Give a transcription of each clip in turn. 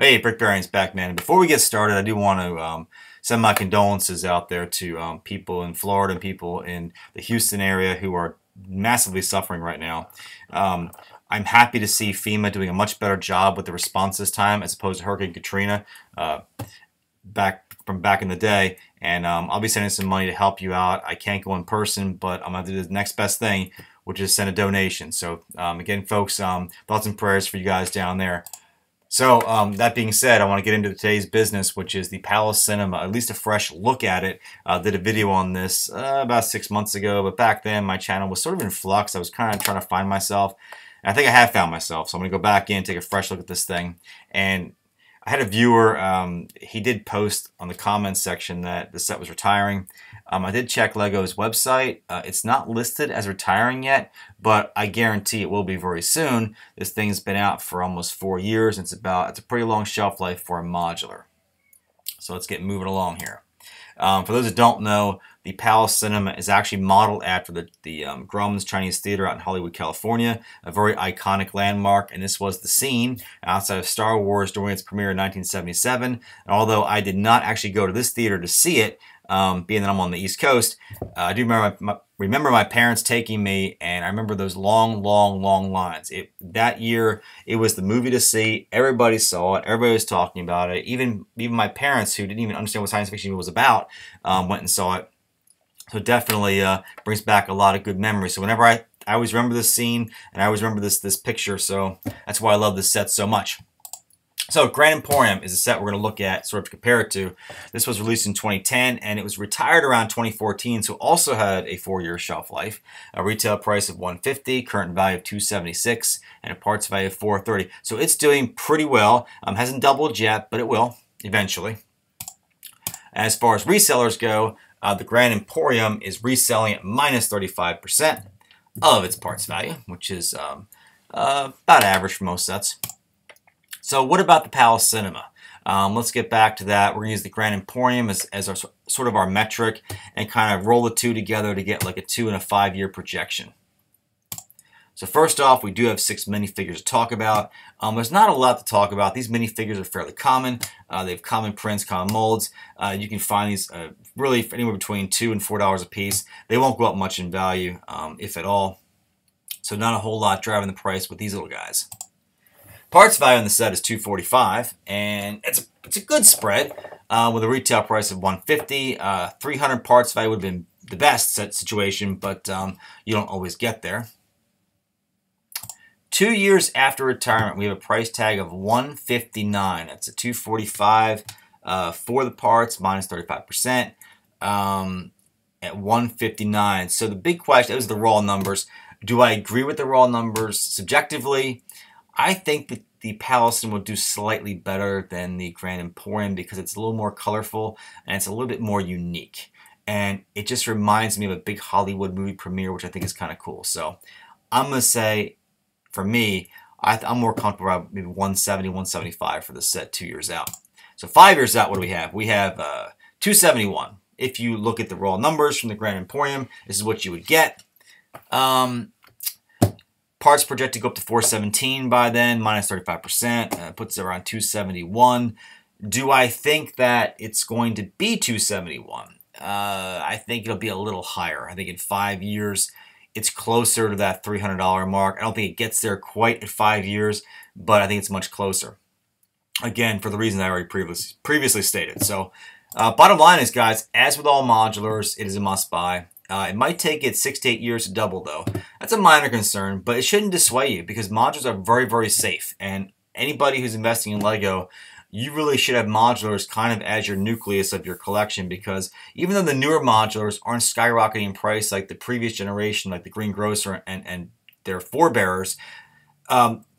Hey, Brick Bearing's back, man. Before we get started, I do want to send my condolences out there to people in Florida and people in the Houston area who are massively suffering right now. Um, I'm happy to see FEMA doing a much better job with the response this time as opposed to Hurricane Katrina uh, back in the day. And I'll be sending some money to help you out. I can't go in person, but I'm going to do the next best thing, which is send a donation. So again, folks, thoughts and prayers for you guys down there. So that being said, I want to get into today's business, which is the Palace Cinema, at least a fresh look at it. Did a video on this about 6 months ago, but back then my channel was sort of in flux. I was kind of trying to find myself. And I think I have found myself, so I'm going to go back in, take a fresh look at this thing. And I had a viewer, he did post on the comments section that the set was retiring. I did check Lego's website. It's not listed as retiring yet, but I guarantee it will be very soon. This thing's been out for almost 4 years. It's a pretty long shelf life for a modular. So let's get moving along here. For those that don't know, the Palace Cinema is actually modeled after the Grauman's Chinese Theater out in Hollywood, California, a very iconic landmark, and this was the scene outside of Star Wars during its premiere in 1977. And although I did not actually go to this theater to see it, being that I'm on the East Coast, I do remember my parents taking me, and I remember those long lines. That year, it was the movie to see. Everybody saw it. Everybody was talking about it. Even my parents, who didn't even understand what science fiction was about, went and saw it. So it definitely brings back a lot of good memories. So whenever I always remember this scene, and I always remember this picture. So that's why I love this set so much. So Grand Emporium is a set we're going to look at, sort of to compare it to. This was released in 2010, and it was retired around 2014, so also had a 4-year shelf life. A retail price of $150, current value of $276, and a parts value of $430. So it's doing pretty well. Hasn't doubled yet, but it will eventually. As far as resellers go, the Grand Emporium is reselling at minus 35% of its parts value, which is about average for most sets. So what about the Palace Cinema? Let's get back to that. We're going to use the Grand Emporium as our sort of our metric and kind of roll the two together to get like a 2 and a 5-year projection. So first off, we do have 6 minifigures to talk about. There's not a lot to talk about. These minifigures are fairly common. They have common prints, common molds. You can find these really anywhere between $2 and $4 a piece. They won't go up much in value, if at all. So not a whole lot driving the price with these little guys. Parts value on the set is $245, and it's a good spread with a retail price of $150. 300 parts value would have been the best set situation, but you don't always get there. 2 years after retirement, we have a price tag of $159. That's a $245 for the parts, minus 35%, at $159. So the big question, those are the raw numbers. Do I agree with the raw numbers subjectively? I think that the Palace will do slightly better than the Grand Emporium because it's a little more colorful and it's a little bit more unique. And it just reminds me of a big Hollywood movie premiere, which I think is kind of cool. So I'm going to say, for me, I'm more comfortable around maybe 170, 175 for the set 2 years out. So 5 years out, what do we have? We have 271. If you look at the raw numbers from the Grand Emporium, this is what you would get. Parts projected to go up to 417 by then, minus 35%. Puts it around 271. Do I think that it's going to be 271? I think it'll be a little higher. I think in 5 years, it's closer to that $300 mark. I don't think it gets there quite at 5 years, but I think it's much closer. Again, for the reasons I already previously stated. So, bottom line is, guys, as with all modulars, it is a must-buy. It might take it 6 to 8 years to double, though. That's a minor concern, but it shouldn't dissuade you because modulars are very safe. And anybody who's investing in Lego, you really should have modulars kind of as your nucleus of your collection because even though the newer modulars aren't skyrocketing in price like the previous generation, like the Green Grocer and their forebearers,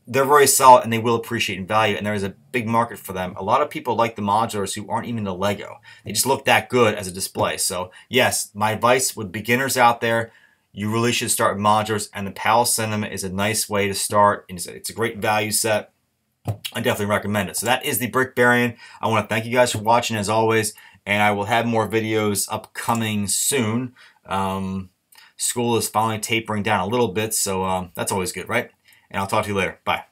they're very solid and they will appreciate in value, and there is a big market for them. A lot of people like the modulars who aren't even into Lego. They just look that good as a display. So yes, my advice with beginners out there, you really should start with modulars, and the Palace Cinema is a nice way to start. It's a great value set. I definitely recommend it. So that is the Brick Bearing. I want to thank you guys for watching as always, and I will have more videos upcoming soon. School is finally tapering down a little bit, so that's always good, right? And I'll talk to you later. Bye.